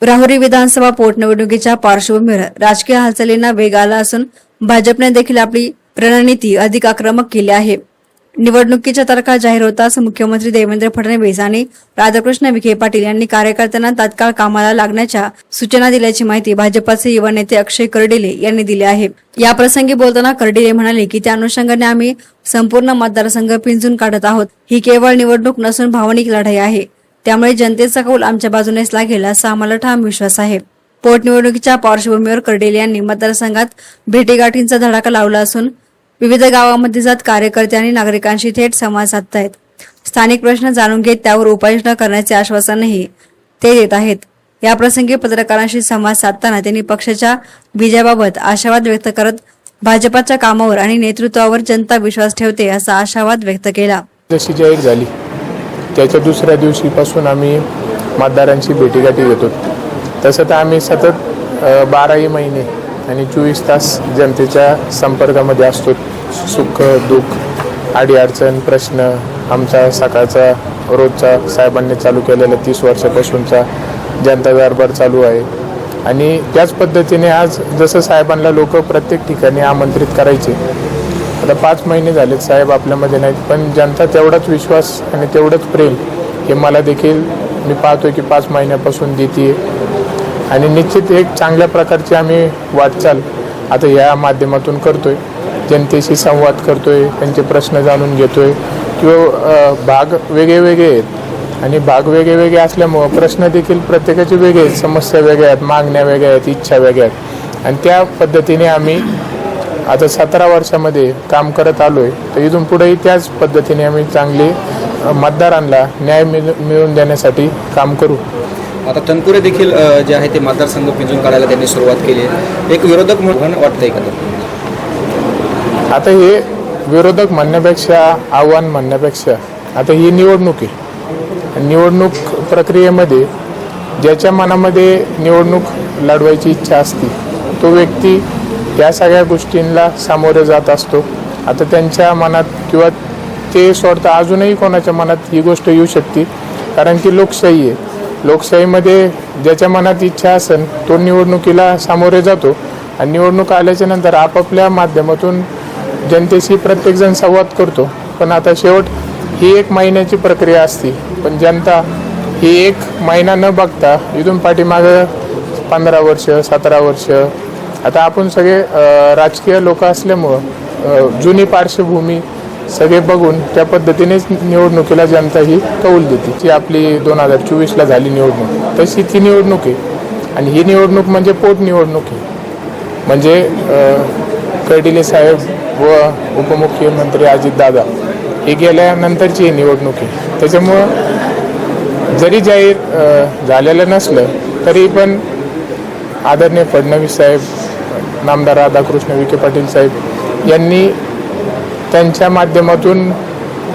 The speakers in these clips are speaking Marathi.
राहुरी विधानसभा पोटनिवडणुकीच्या पार्श्वभूमीवर राजकीय हालचालींना वेग आला असून भाजपने देखील आपली रणनीती अधिक आक्रमक केली आहे। निवडणुकीच्या तारखा जाहीर होताच मुख्यमंत्री देवेंद्र फडणवीस आणि राधाकृष्ण विखे पाटील यांनी कार्यकर्त्यांना तात्काळ कामाला लागण्याच्या सूचना दिल्याची माहिती भाजपाचे युवा नेते अक्षय कर्डिले यांनी दिली आहे। या प्रसंगी बोलताना कर्डिले म्हणाले की त्या अनुषंगाने आम्ही संपूर्ण मतदारसंघ पिंजून काढत आहोत। ही केवळ निवडणूक नसून भावनिक लढाई आहे, त्यामुळे जनतेचा कौल आमच्या बाजूनेच लागेल असा आम्हाला ठाम विश्वास आहे। पोटनिवडणुकीच्या पार्श्वभूमीवर कर्डिले यांनी मतदारसंघात भेटीगाठींचा धडाका लावला असून विविध गावांमध्ये जात कार्यकर्ते आणि नागरिकांशी थेट संवाद साधतायत। स्थानिक प्रश्न जाणून घेत त्यावर उपाययोजना करण्याचे आश्वासनही ते देत आहेत। या प्रसंगी पत्रकारांशी संवाद साधताना त्यांनी पक्षाच्या विजयाबाबत आशावाद व्यक्त करत भाजपाच्या कामावर आणि नेतृत्वावर जनता विश्वास ठेवते असा आशावाद व्यक्त केला। जशी जाहीर झाली त्याच्या दुसऱ्या दिवशीपासून आम्ही मतदारांची भेटीगाठी घेतो। तसं तर आम्ही सतत 12 महिने आणि 24 तास जनतेच्या संपर्कामध्ये असतो। सुख दुःख अडीअडचण प्रश्न आमचा सकाळचा रोजचा साहेबांनी चालू केलेला 30 वर्षापासूनचा जनता दरबार चालू आहे। आणि त्याच पद्धतीने आज जसं साहेबांना लोक प्रत्येक ठिकाणी आमंत्रित करायचे, आता 5 महिने झालेत साहेब आपल्यामध्ये नाहीत, पण जनता तेवढाच विश्वास आणि तेवढंच प्रेम हे मला देखील मी पाहतोय की 5 महिन्यापासून देते। आणि निश्चित एक चांगल्या प्रकारची आम्ही वाटचाल आता या माध्यमातून करतोय, जनतेशी संवाद करतोय, त्यांचे प्रश्न जाणून घेतोय किंवा भाग वेगळे आहेत आणि भाग वेगळे असल्यामुळं प्रश्न देखील प्रत्येकाचे वेगळे आहेत, समस्या वेगळ्या आहेत, मागण्या वेगळ्या आहेत, इच्छा वेगळ्या आहेत आणि त्या पद्धतीने आम्ही आता 17 वर्षामध्ये काम करत आलोय। तर इथून पुढेही त्याच पद्धतीने आम्ही चांगले मतदारांना न्याय मिळवून देण्यासाठी काम करू। आता तनपुरे देखील जे आहे ते मतदारसंघ पिंजून काढायला त्यांनी सुरुवात केली आहे, एक विरोधक म्हणून वाटतंय का? आता हे विरोधक म्हणण्यापेक्षा आव्हान म्हणण्यापेक्षा आता ही निवडणूक आहे। निवडणूक प्रक्रियेमध्ये ज्याच्या मनामध्ये निवडणूक लढवायची इच्छा असते तो व्यक्ती या सगळ्या गोष्टींना सामोरे जात असतो। आता त्यांच्या मनात किंवा ते सोडता अजूनही कोणाच्या मनात ही गोष्ट येऊ शकते, कारण की लोकशाही आहे। लोकशाहीमध्ये ज्याच्या मनात इच्छा असेल तो निवडणुकीला सामोरे जातो आणि निवडणूक आल्याच्या नंतर आपापल्या माध्यमातून जनतेशी प्रत्येकजण संवाद करतो। पण आता शेवट ही 1 महिन्याची प्रक्रिया असते, पण जनता ही 1 महिना न बघता इथून पाठीमागं 15 वर्ष 17 वर्ष आता आपण सगळे राजकीय लोक असल्यामुळं जुनी पार्श्वभूमी सगळे बघून त्या पद्धतीनेच निवडणुकीला जनता ही कौल देते। जी आपली 2024ला झाली निवडणूक तशी ती निवडणूक आहे आणि ही निवडणूक म्हणजे पोटनिवडणूक आहे। म्हणजे कर्डिले साहेब व उपमुख्यमंत्री अजितदादा हे गेल्यानंतरची निवडणूक आहे। त्याच्यामुळं जरी जाहीर झालेलं नसलं तरी पण आदरणीय फडणवीस साहेब, नामदार राधाकृष्ण विखे पाटील साहेब यांनी त्यांच्या माध्यमातून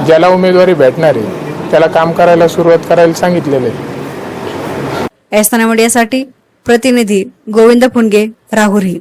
ज्याला उमेदवारी भेटणार आहे त्याला काम करायला सुरुवात करायला सांगितलेलं आहे। एसना मीडियासाठी प्रतिनिधी गोविंद फुंडगे, राहुरी।